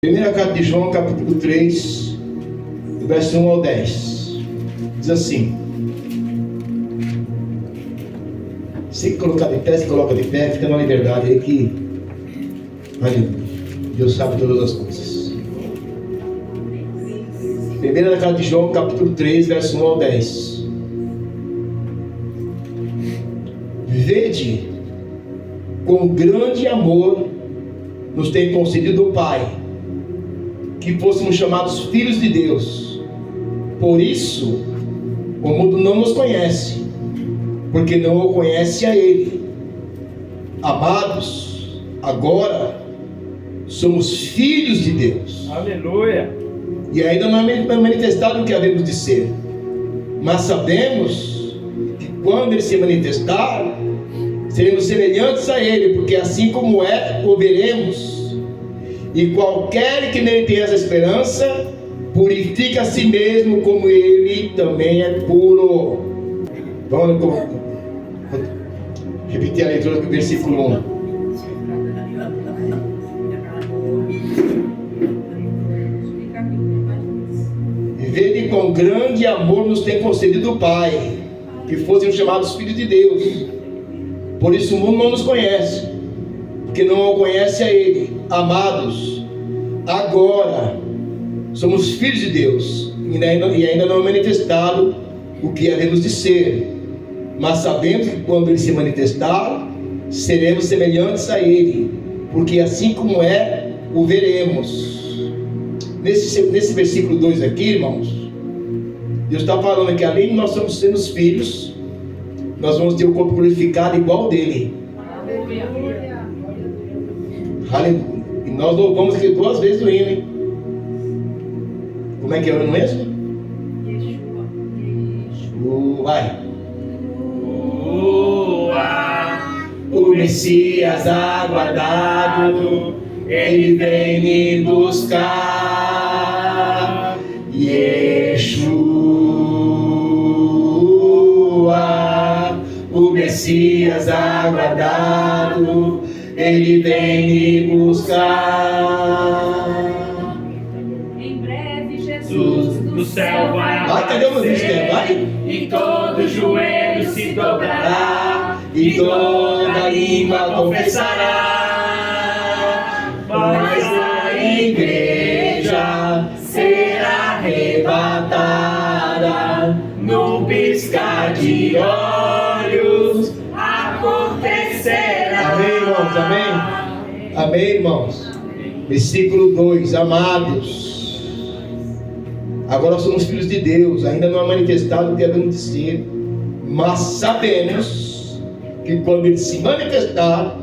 Primeira carta de João, capítulo 3, verso 1 ao 10. Diz assim: se colocar de pé, se coloca de pé, fica na liberdade aí que, aleluia, Deus sabe todas as coisas. Primeira carta de João, capítulo 3, verso 1 ao 10. Vede com grande amor nos tem concedido o Pai, que fôssemos chamados filhos de Deus. Por isso o mundo não nos conhece, porque não o conhece a Ele. Amados, agora somos filhos de Deus. Aleluia. E ainda não é manifestado o que havemos de ser, mas sabemos que quando Ele se manifestar, seremos semelhantes a Ele, porque assim como é, o veremos. E qualquer que nele tenha essa esperança, purifica a si mesmo, como ele também é puro. Vamos repetir a leitura do versículo 1. E vede com grande amor nos tem concedido o Pai, que fossem chamados filhos de Deus. Por isso o mundo não nos conhece, porque não o conhece a Ele. Amados, agora somos filhos de Deus, e ainda não é manifestado o que havemos de ser, mas sabemos que quando Ele se manifestar, seremos semelhantes a Ele, porque assim como é, o veremos. Nesse versículo 2 aqui, irmãos, Deus está falando que além de nós somos sendo filhos, nós vamos ter o corpo glorificado igual dele. Aleluia. E nós louvamos aqui 2 vezes o hino, hein? Como é que é o hino mesmo? Vai. O Messias aguardado, Ele vem me buscar. Yeshua, o Messias aguardado, Ele vem me buscar. Em breve Jesus Do céu vai aparecer, e todo joelho se dobrará, e toda língua confessará. Mas a igreja será arrebatada no piscar de olhos. Acontecerá. Amém, irmãos, amém? Amém, irmãos? Versículo 2: amados, agora somos filhos de Deus, ainda não é manifestado o que havemos de ser, mas sabemos que quando Ele se manifestar,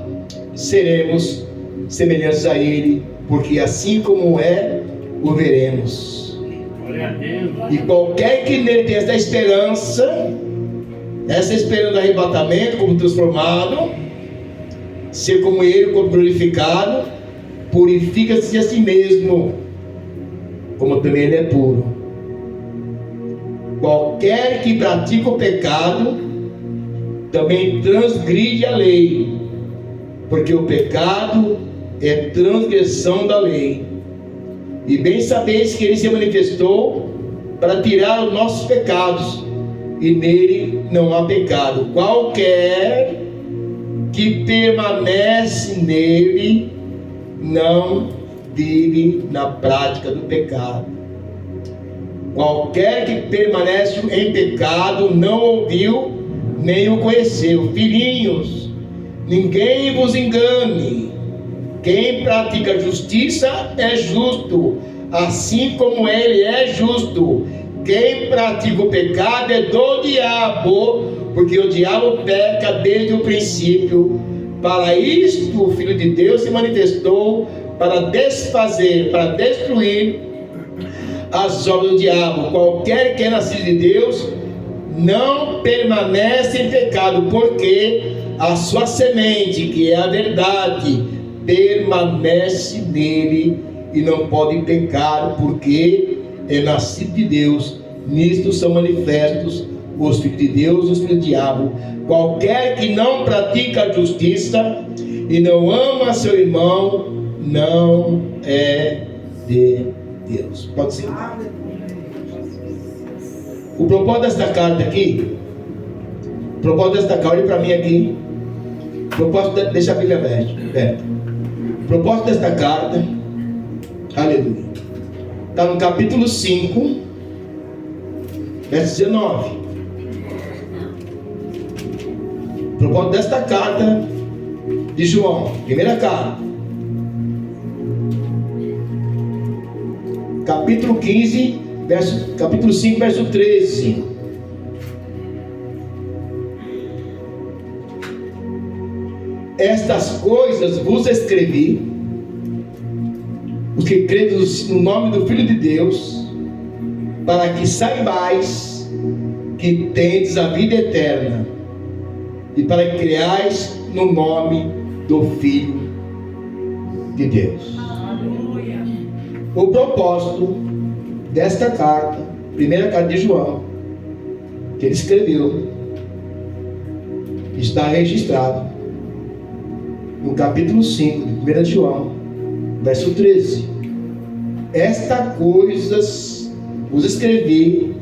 seremos semelhantes a Ele, porque assim como é, o veremos. Glória a Deus. E qualquer que nele tenha essa esperança do arrebatamento, como transformado, ser como Ele, como glorificado, purifica-se a si mesmo, como também Ele é puro. Qualquer que pratica o pecado também transgride a lei, porque o pecado é transgressão da lei. E bem sabeis que Ele se manifestou para tirar os nossos pecados, e nele não há pecado. Qualquer que permanece nele não vive na prática do pecado. Qualquer que permanece em pecado não ouviu nem o conheceu. Filhinhos, ninguém vos engane. Quem pratica justiça é justo, assim como Ele é justo. Quem pratica o pecado é do diabo, porque o diabo peca desde o princípio. Para isto o Filho de Deus se manifestou, para desfazer, para destruir as obras do diabo. Qualquer que é nascido de Deus não permanece em pecado, porque a sua semente, que é a verdade, permanece nele e não pode pecar, porque é nascido de Deus. Nisto são manifestos os filhos de Deus e os filhos do diabo. Qualquer que não pratica a justiça e não ama seu irmão não é de Deus. Pode ser. O propósito desta carta aqui, olhe para mim aqui. Deixa a Bíblia aberta. O propósito desta carta, aleluia, está no capítulo 5, verso 19. O propósito desta carta de João, primeira carta, capítulo 15, capítulo 5, verso 13. Estas coisas vos escrevi, os que creem no nome do Filho de Deus, para que saibais que tendes a vida eterna, e para que creais no nome do Filho de Deus. Aleluia. O propósito desta carta, primeira carta de João, que ele escreveu, está registrado no capítulo 5 de 1 João, verso 13. Estas coisas vos escrevi,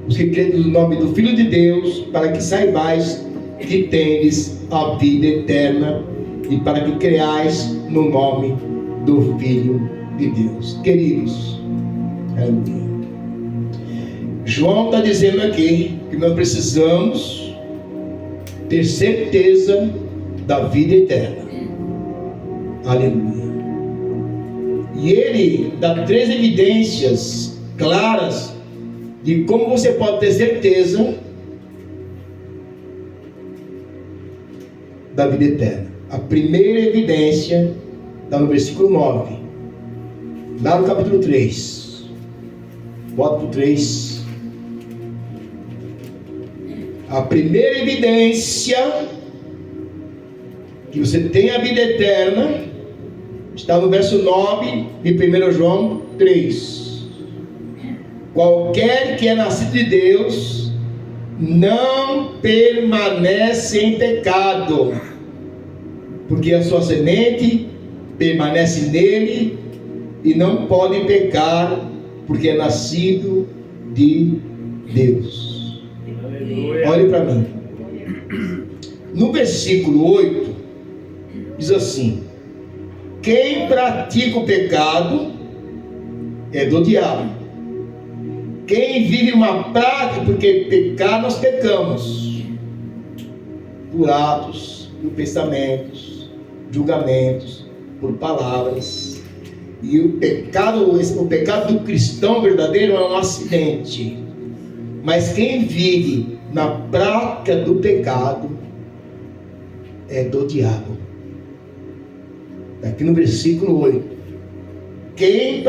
os que creem no nome do Filho de Deus, para que saibais que tendes a vida eterna, e para que creais no nome do Filho de Deus. Queridos, aleluia. João está dizendo aqui que nós precisamos ter certeza da vida eterna. Aleluia. E ele dá 3 evidências claras de como você pode ter certeza da vida eterna. A primeira evidência está no versículo 9, lá no capítulo 3. Bota para o 3. A primeira evidência que você tem a vida eterna está no verso 9 de 1 João 3. Qualquer que é nascido de Deus não permanece em pecado, porque a sua semente permanece nele e não pode pecar, porque é nascido de Deus. Aleluia. Olhe para mim. No versículo 8 diz assim: quem pratica o pecado é do diabo. Quem vive uma prática, porque pecar nós pecamos por atos, por pensamentos, julgamentos, por palavras. E o pecado do cristão verdadeiro é um acidente. Mas quem vive na prática do pecado é do diabo. Aqui no versículo 8: quem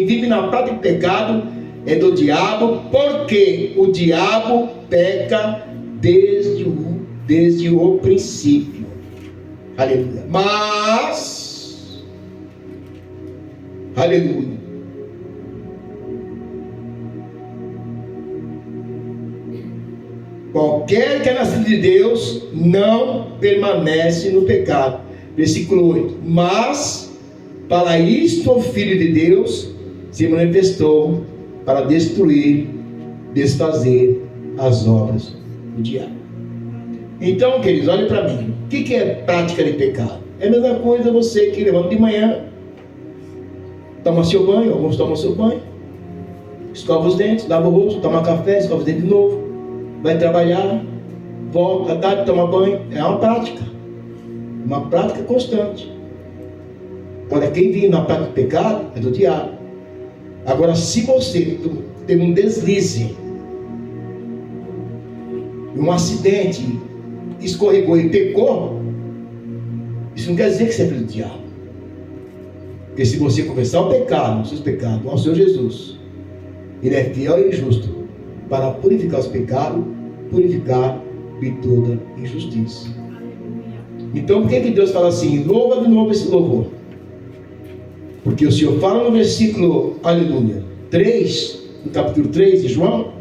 vive na prática do pecado é do diabo, porque o diabo peca desde o princípio. Aleluia. Mas, aleluia, qualquer que é nascido de Deus não permanece no pecado. Versículo 8: mas para isto o Filho de Deus se manifestou, para destruir, desfazer as obras do diabo. Então, queridos, olhem para mim. O que é prática de pecado? É a mesma coisa você que levanta de manhã, toma seu banho, alguns tomam seu banho, escova os dentes, lava o rosto, toma café, escova os dentes de novo, vai trabalhar, volta à tarde, toma banho. É uma prática constante. Olha, quem vive na prática do pecado é do diabo. Agora, se você teve um deslize, um acidente, escorregou e pecou, isso não quer dizer que você é filho do diabo. Porque se você confessar o pecado, os seus pecados, ao Senhor Jesus, Ele é fiel e justo para purificar os pecados, purificar de toda injustiça. Então, por que Deus fala assim? Louva de novo esse louvor. Porque o Senhor fala no versículo, aleluia, 3, no capítulo 3 de João: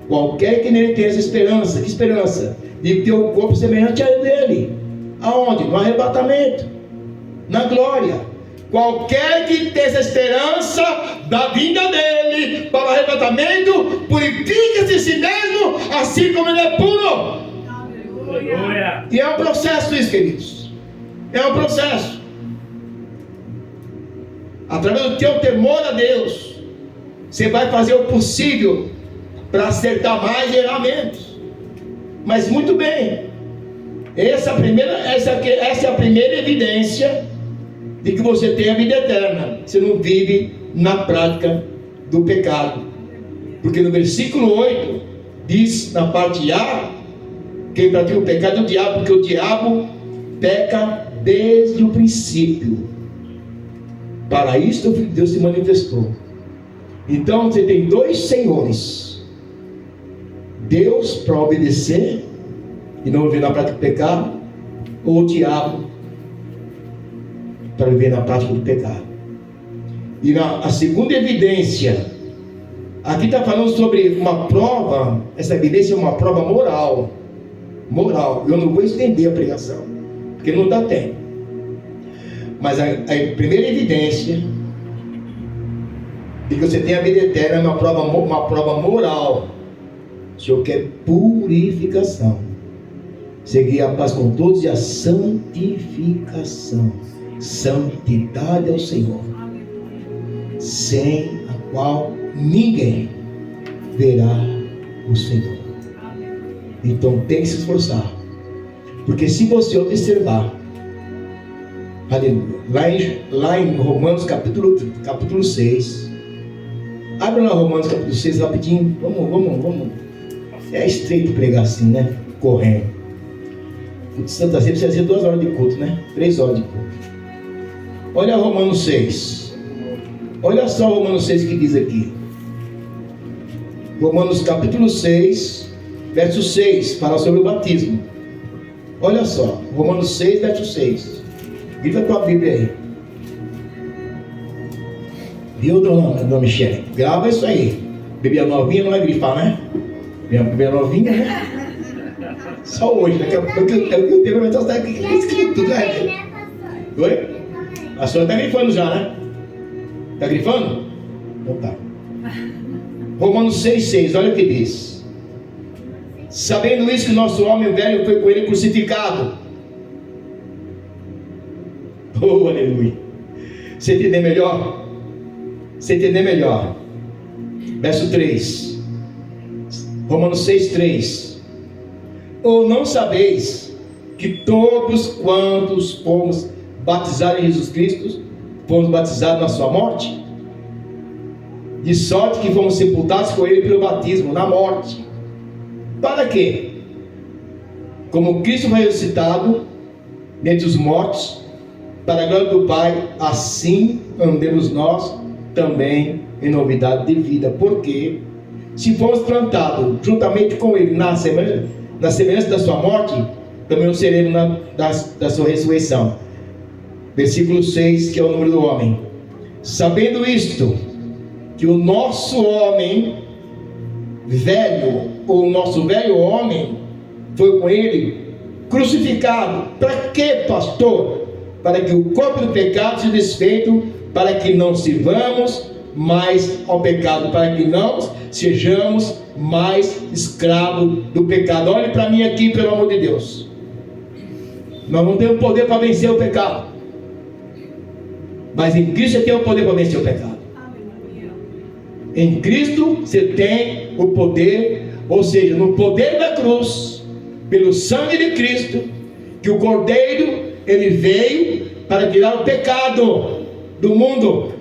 qualquer que nele tenha essa esperança. Que esperança? De ter o corpo semelhante a dele. Aonde? No arrebatamento, na glória. Qualquer que tenha essa esperança da vinda dele para o arrebatamento, purifica-se a si mesmo, assim como ele é puro. Aleluia. E é um processo isso, queridos. É um processo. Através do teu temor a Deus, você vai fazer o possível para acertar mais erramentos. Mas muito bem, essa é a primeira evidência de que você tem a vida eterna. Você não vive na prática do pecado. Porque no versículo 8 diz na parte A: quem pratica o pecado é o diabo, porque o diabo peca desde o princípio. Para isso o Filho de Deus se manifestou. Então você tem dois senhores: Deus para obedecer e não viver na prática do pecado, ou o diabo para viver na prática do pecado. E a segunda evidência, aqui está falando sobre uma prova. Essa evidência é uma prova moral. Eu não vou estender a pregação, porque não dá tempo. Mas a primeira evidência de que você tem a vida eterna é uma prova moral. O Senhor quer purificação, seguir a paz com todos e a santificação. Santidade ao Senhor, sem a qual ninguém verá o Senhor. Então tem que se esforçar, porque se você observar, aleluia, lá em Romanos capítulo 6, abre lá Romanos capítulo 6 rapidinho. Vamos. É estreito pregar assim, né? Correndo. O Santa Ceia precisa ser 2 horas de culto, né? 3 horas de culto. Olha Romanos 6. Olha só Romanos 6 que diz aqui. Romanos capítulo 6, verso 6, fala sobre o batismo. Olha só, Romanos 6, verso 6. Grita a tua Bíblia aí. Viu, dona Michele? Grava isso aí. Bíblia novinha não vai grifar, né? Bíblia novinha, né? Só hoje, daqui a pouco eu tenho uma mensagem aqui escrito, né? Oi? A senhora está grifando já, né? Está grifando? Então tá. Romanos 6,6, olha o que diz: sabendo isso, que o nosso homem velho foi com ele crucificado. Oh, aleluia. Você entender melhor? Verso 3. Romanos 6,3. Ou não sabeis que todos quantos fomos batizados em Jesus Cristo, fomos batizados na sua morte? De sorte que fomos sepultados com ele pelo batismo na morte. Para quê? Como Cristo foi ressuscitado dentre os mortos, para a glória do Pai, assim andemos nós também em novidade de vida. Porque se fomos plantados juntamente com ele na semelhança da sua morte, também o seremos da sua ressurreição. Versículo 6, que é o número do homem. Sabendo isto, que o nosso homem velho, ou o nosso velho homem, foi com ele crucificado. Para quê, pastor? Para que o corpo do pecado seja desfeito, para que não sirvamos mais ao pecado, para que não sejamos mais escravos do pecado. Olhe para mim aqui, pelo amor de Deus. Nós não temos poder para vencer o pecado, mas em Cristo você tem o poder para vencer o pecado. Em Cristo você tem o poder, ou seja, no poder da cruz, pelo sangue de Cristo, que o Cordeiro, ele veio para tirar o pecado do mundo.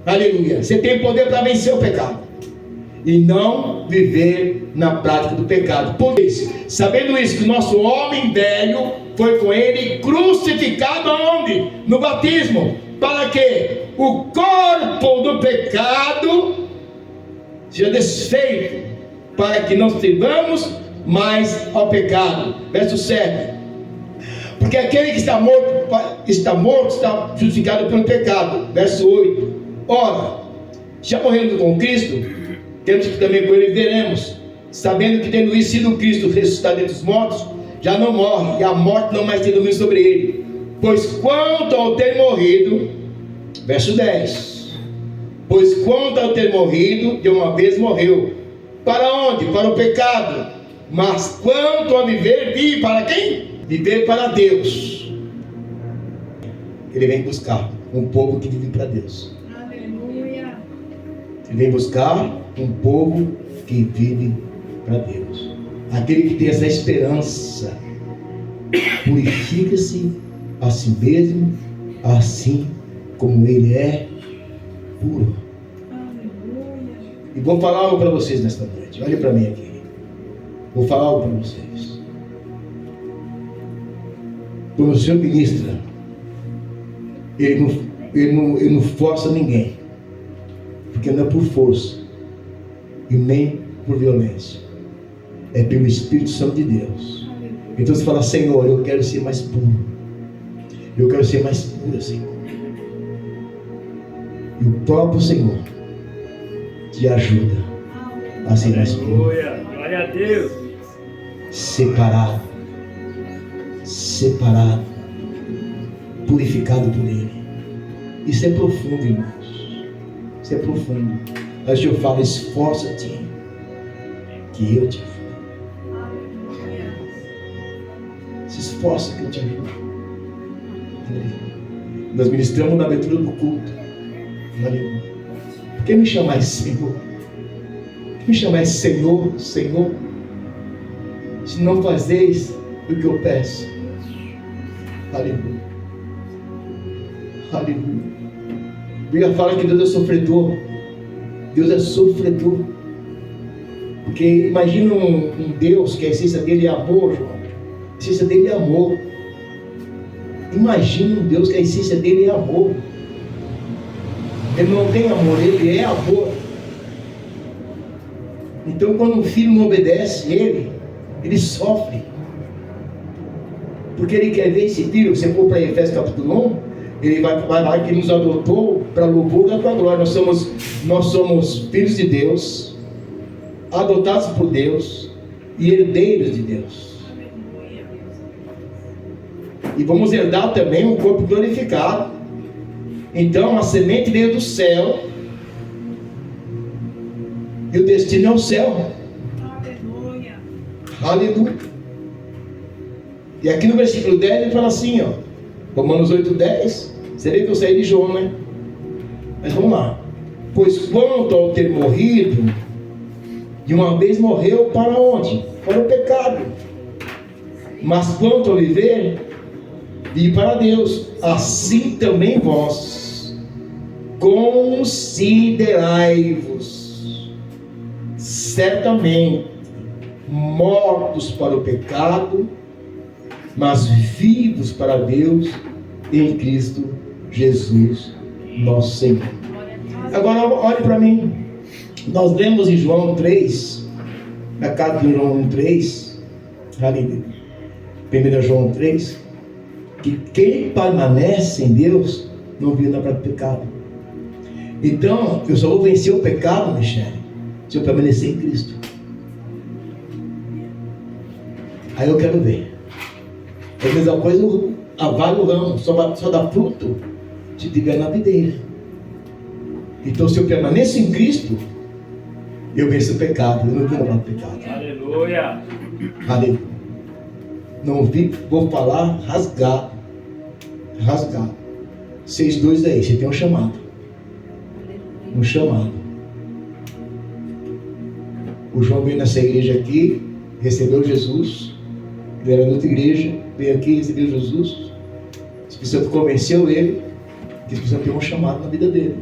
Aleluia. Você tem poder para vencer o pecado e não viver na prática do pecado. Por isso, sabendo isso, que o nosso homem velho foi com ele crucificado aonde? No batismo. Para que o corpo do pecado seja desfeito, para que não sirvamos mais ao pecado. Verso 7. Porque aquele que está morto, está justificado pelo pecado. Verso 8. Ora, já morrendo com Cristo, temos que também com ele veremos, sabendo que tendo sido Cristo ressuscitado dentre os mortos, já não morre, e a morte não mais tem domínio sobre ele. Pois quanto ao ter morrido, Verso 10. Pois quanto ao ter morrido, de uma vez morreu. Para onde? Para o pecado. Mas quanto a viver, vive para quem? Viver para Deus. Ele vem buscar um povo que vive para Deus. Aleluia. Ele vem buscar um povo que vive para Deus. Aquele que tem essa esperança. Purifica-se a si mesmo, assim como ele é puro. Aleluia. E vou falar algo para vocês nesta noite. Olha para mim aqui. Vou falar algo para vocês. Quando o Senhor ministra, ele não força ninguém. Porque não é por força e nem por violência. É pelo Espírito Santo de Deus. Então você fala: Senhor, eu quero ser mais puro. Eu quero ser mais pura, Senhor. E o próprio Senhor te ajuda a ser mais puro. Glória a Deus. Separado, purificado por Ele. Isso é profundo, irmãos. Isso é profundo. Mas eu falo: esforça-te, que eu te ajudo. Se esforça que eu te ajudo. Nós ministramos na abertura do culto. Por que me chamais Senhor? Por que me chamais Senhor, Senhor? Se não fazeis o que eu peço. Aleluia. Aleluia. A Bíblia fala que Deus é sofredor. Deus é sofredor. Porque imagina um Deus que a essência dele é amor, João. A essência dele é amor. Imagina um Deus que a essência dele é amor. Ele não tem amor, ele é amor. Então quando um filho não obedece ele sofre. Porque ele quer ver esse filho. Você for para Efésios capítulo 1, ele vai lá que ele nos adotou para louvor da tua glória. Nós somos filhos de Deus, adotados por Deus e herdeiros de Deus. E vamos herdar também um corpo glorificado. Então a semente veio do céu e o destino é o céu. Aleluia. Aleluia. E aqui no versículo 10 ele fala assim, ó, Romanos 8:10. Você vê que eu saí de João, né? Mas vamos lá. Pois quanto ao ter morrido, de uma vez morreu para onde? Para o pecado. Mas quanto ao viver, vive para Deus. Assim também vós considerai-vos certamente mortos para o pecado, mas vivos para Deus em Cristo Jesus, nosso Senhor. Agora olhe para mim. Nós lemos em João 3, na carta de João 3, ali, 1 João 3, que quem permanece em Deus não vive na prática do pecado. Então, eu só vou vencer o pecado, Michele, se eu permanecer em Cristo. Aí eu quero ver. É a mesma coisa, a vale o ramo, só dá fruto se tiver na videira. Então, se eu permaneço em Cristo, eu venço o pecado, eu não vivo no pecado. Aleluia. Aleluia. Não vi, vou falar rasgado. 6:2 aí, você tem um chamado. Um chamado. O João veio nessa igreja aqui, recebeu Jesus. Ele era de outra igreja, veio aqui, recebeu Jesus. O Espírito Santo convenceu ele que o Espírito Santo tem um chamado na vida dele.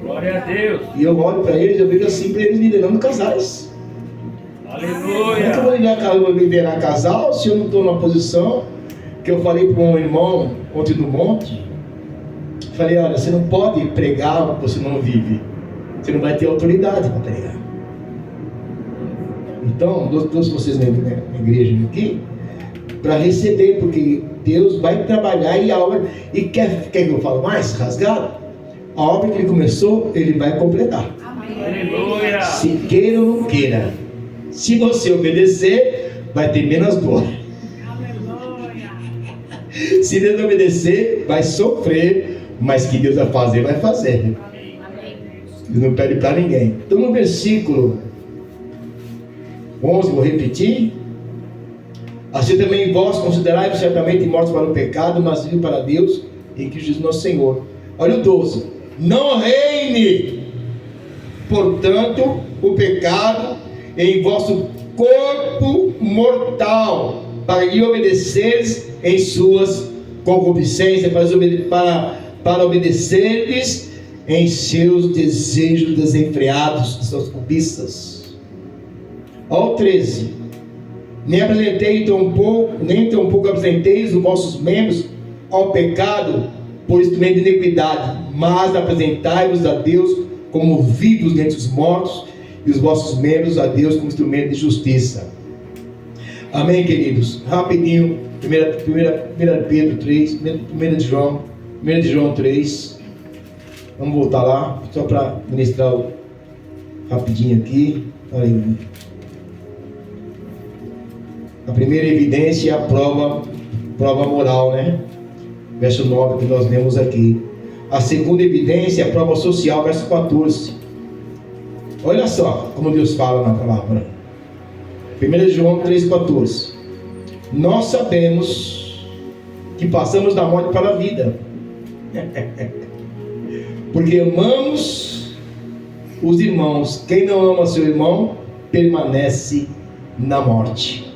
Glória a Deus. E eu olho para eles, eu vejo assim para eles liderando casais. Como é que eu vou liderar casal se eu não estou na posição que eu falei para um irmão ontem no monte? Falei: olha, você não pode pregar o que você não vive. Você não vai ter autoridade para pregar. Então, trouxe vocês na igreja aqui para receber, porque Deus vai trabalhar e a obra. E quer que eu fale mais? Rasgado? A obra que ele começou, ele vai completar. Aleluia. Se queira ou não queira. Se você obedecer, vai ter menos dor. Aleluia. Se desobedecer, vai sofrer Mas que Deus vai fazer, vai fazer. Ele não pede para ninguém. Então no versículo 11, vou repetir. Assim também vós considerai-vos certamente mortos para o pecado, mas vivos para Deus em Cristo Jesus nosso Senhor. Olha o 12. Não reine, portanto, o pecado em vosso corpo mortal, para lhe obedeceres em suas concupiscências, para obedecer-lhes em seus desejos desenfreados, de suas cobiças. Ao 13. Nem tão pouco apresenteis os vossos membros ao pecado por instrumento de iniquidade, mas apresentai-vos a Deus como vivos dentre os mortos, e os vossos membros a Deus como instrumento de justiça. Amém, queridos? Rapidinho, 1 Pedro 3, 1 de João 3. Vamos voltar lá, só para ministrar rapidinho aqui. Aleluia. A primeira evidência é a prova moral, né? Verso 9 que nós lemos aqui. A segunda evidência é a prova social, verso 14. Olha só como Deus fala na palavra. 1 João 3,14. Nós sabemos que passamos da morte para a vida, porque amamos os irmãos. Quem não ama seu irmão permanece na morte.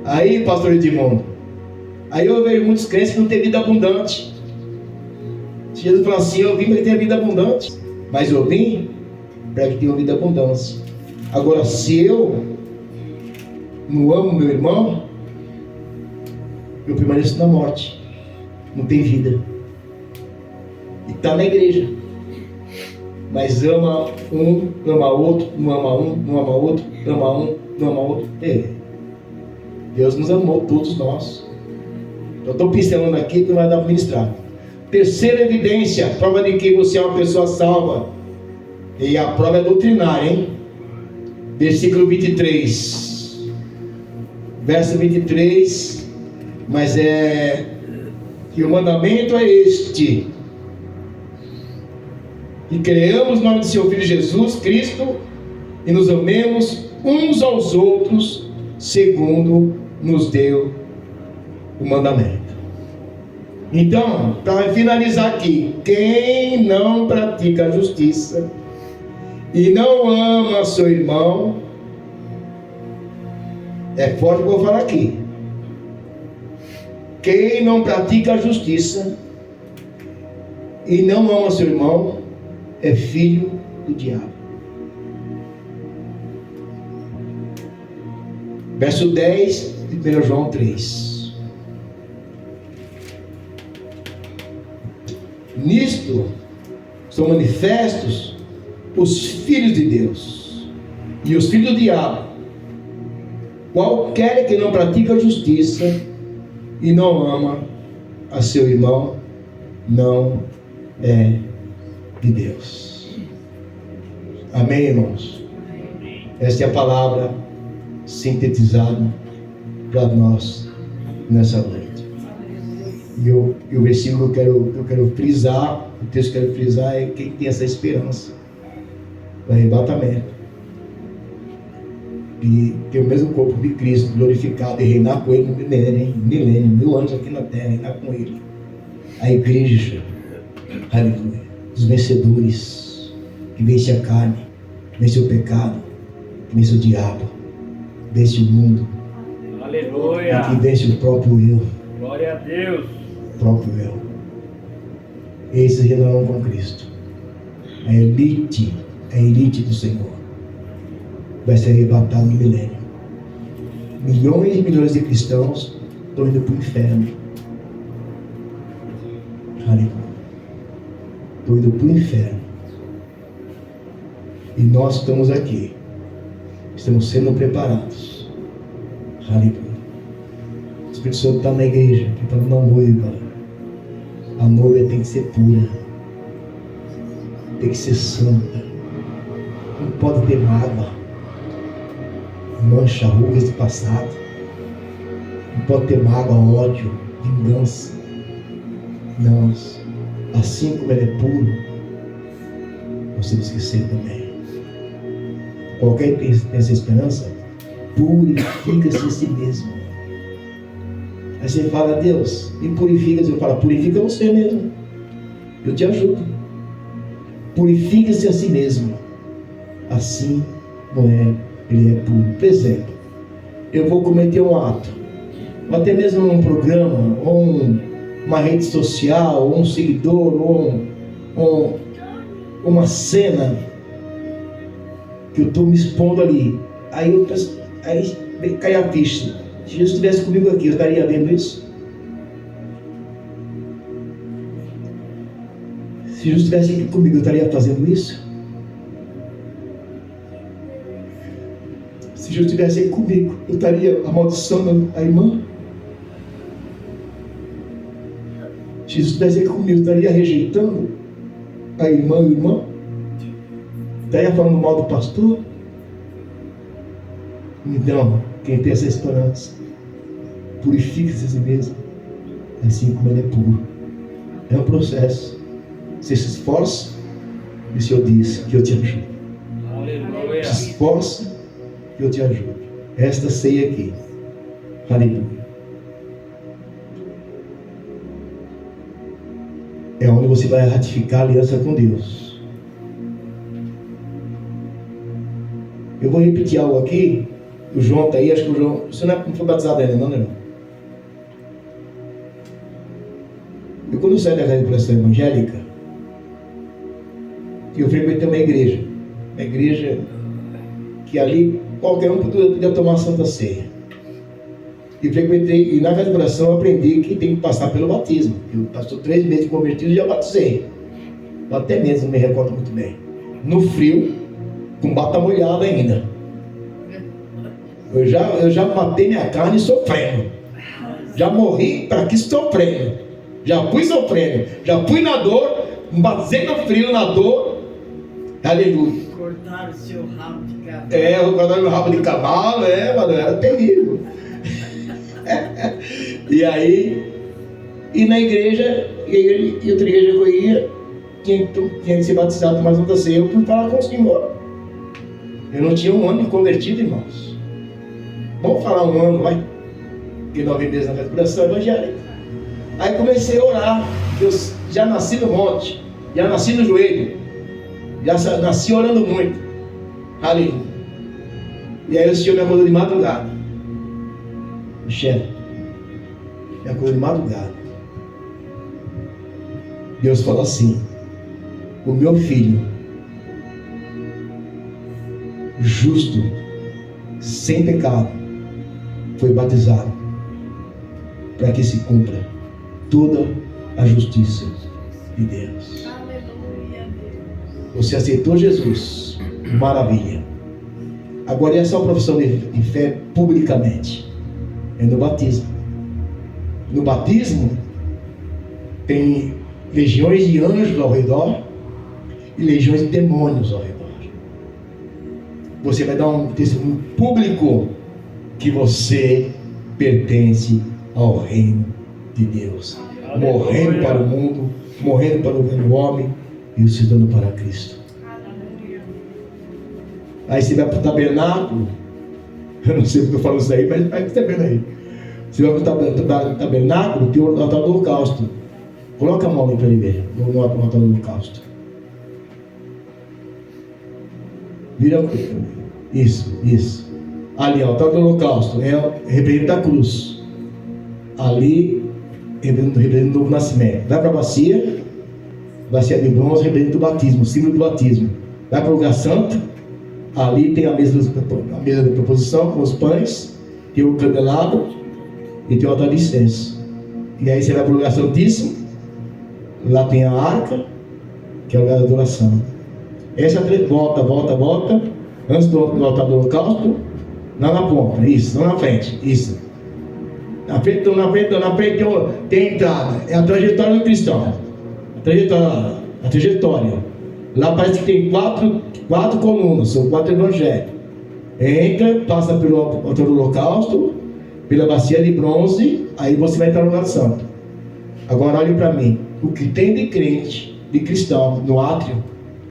Aí, pastor Edmundo, aí eu vejo muitos crentes que não têm vida abundante. Jesus falou assim: eu vim para ter vida abundante, mas eu vim para que tenha vida abundância. Agora, se eu não amo meu irmão, eu permaneço na morte, não tem vida. E está na igreja, mas ama um, ama outro, não ama um, não ama outro, ama um, não ama outro. Deus nos amou, todos nós. Eu estou pincelando aqui que não vai dar para ministrar. Terceira evidência, prova de que você é uma pessoa salva. E a prova é doutrinária, hein? Versículo 23. Verso 23. Mas que o mandamento é este: que creamos no nome de seu Filho Jesus Cristo e nos amemos uns aos outros, segundo nos deu o mandamento. Então, para finalizar aqui, quem não pratica a justiça e não ama seu irmão, é forte o que eu vou falar aqui. Quem não pratica a justiça e não ama seu irmão é filho do diabo. Verso 10 de 1 João 3. Nisto são manifestos os filhos de Deus e os filhos do diabo. Qualquer que não pratica a justiça e não ama a seu irmão não é de Deus. Amém, irmãos? Esta é a palavra sintetizada para nós nessa noite. E o versículo que eu quero frisar, o texto que eu quero frisar é quem tem essa esperança do arrebatamento, e ter o mesmo corpo de Cristo glorificado e reinar com Ele no milênio, 1000 anos aqui na terra, reinar com Ele. A igreja, aleluia, os vencedores, que vence a carne, vence o pecado, que vence o diabo, vence o mundo, aleluia, e que vence o próprio eu. Glória a Deus. O próprio eu. Esses reinarão com Cristo. A elite do Senhor vai ser arrebatado no milênio. Milhões e milhões de cristãos estão indo para o inferno. Aleluia. Estão indo para o inferno. E nós estamos aqui. Estamos sendo preparados. Aleluia. O Espírito Santo está na igreja, preparando uma noiva. A noiva tem que ser pura, tem que ser santa, não pode ter mágoa, mancha, rugas de passado, não pode ter mágoa, ódio, vingança. Irmãos, assim como ele é puro, nós temos que ser também. Qualquer que tem essa esperança, purifica-se a si mesmo. Aí você fala, Deus, me purifica. Eu falo, purifica você mesmo. Eu te ajudo. Purifica-se a si mesmo. Assim como ele é puro. Por exemplo, eu vou cometer um ato, ou até mesmo um programa, ou uma rede social, ou um seguidor, ou uma cena que eu estou me expondo ali. Aí cai a ficha. Se Jesus estivesse comigo aqui, eu estaria vendo isso? Se Jesus estivesse aqui comigo, eu estaria fazendo isso? Se Jesus estivesse aqui comigo, eu estaria amaldiçoando a irmã? Se Jesus estivesse aqui comigo, eu estaria rejeitando a irmã e o irmão? Estaria falando mal do pastor? Então, quem tem essa esperança, purifica-se a si mesmo, assim como ele é puro. É um processo. Você se esforça, e o Senhor diz que eu te ajudo. Aleluia. Se esforça, que eu te ajudo. Esta ceia aqui, aleluia, é onde você vai ratificar a aliança com Deus. Eu vou repetir algo aqui. O João está aí, acho que o João... Você não foi batizado ainda, não, né, irmão? Eu, quando saí da revelação evangélica, eu frequentei uma igreja que ali qualquer um podia tomar a Santa Ceia. E na revelação eu aprendi que tem que passar pelo batismo. Eu passou 3 meses convertido e já batizei. Eu até mesmo me recordo muito bem. No frio, com bata molhada ainda. Eu já matei minha carne sofrendo. Já morri para aqui sofrendo. Já fui sofrendo. Já fui na dor. Me batizei no frio, na dor. Aleluia. Cortaram o seu rabo de cavalo. Cortaram o rabo de cavalo. Mano, era terrível. E aí, e na igreja, e outra igreja que eu ia, tinha que ser batizado mais uma ceia. Eu fui falar com o Senhor. Eu não tinha um ano de convertido, irmãos. Vamos falar um ano, vai? Porque 9 meses na restauração evangélica. Aí comecei a orar. Eu já nasci no monte, já nasci no joelho, já nasci orando muito. Aleluia. E aí o Senhor me acordou de madrugada. Michel, me acordou de madrugada. Deus falou assim: o meu filho, justo, sem pecado, foi batizado para que se cumpra toda a justiça de Deus. Aleluia, Deus. Você aceitou Jesus, maravilha. Agora essa é a profissão de fé publicamente. É no batismo. No batismo tem legiões de anjos ao redor e legiões de demônios ao redor. Você vai dar um testemunho público que você pertence ao reino de Deus. Aleluia. Morrendo para o mundo, morrendo para o velho homem e ressuscitando para Cristo. Aleluia. Aí você vai para o tabernáculo. Eu não sei porque eu falo isso aí, mas vai para o tabernáculo. Você vai para o tabernáculo, tem o altar do holocausto. Coloca a mão aí para ele ver, no altar do holocausto. Vira isso. Ali, ó, o altar do holocausto representa a cruz. Ali representa o novo nascimento. Vai para a bacia de bronze representa o batismo, o símbolo do batismo. Vai para o lugar santo. Ali tem a mesa de proposição com os pães, tem o candelabro e tem o altar de incenso. E aí você vai para o lugar santíssimo. Lá tem a arca, que é o lugar da adoração. Essa volta, antes do altar do holocausto, lá na ponta, isso, não na frente, isso. Na frente tem a entrada, é a trajetória do cristão. A trajetória. Lá parece que tem quatro colunas, são 4 evangelhos. Entra, passa pelo altar do holocausto, pela bacia de bronze, aí você vai entrar no lugar santo. Agora olhe para mim. O que tem de crente, de cristão, no átrio,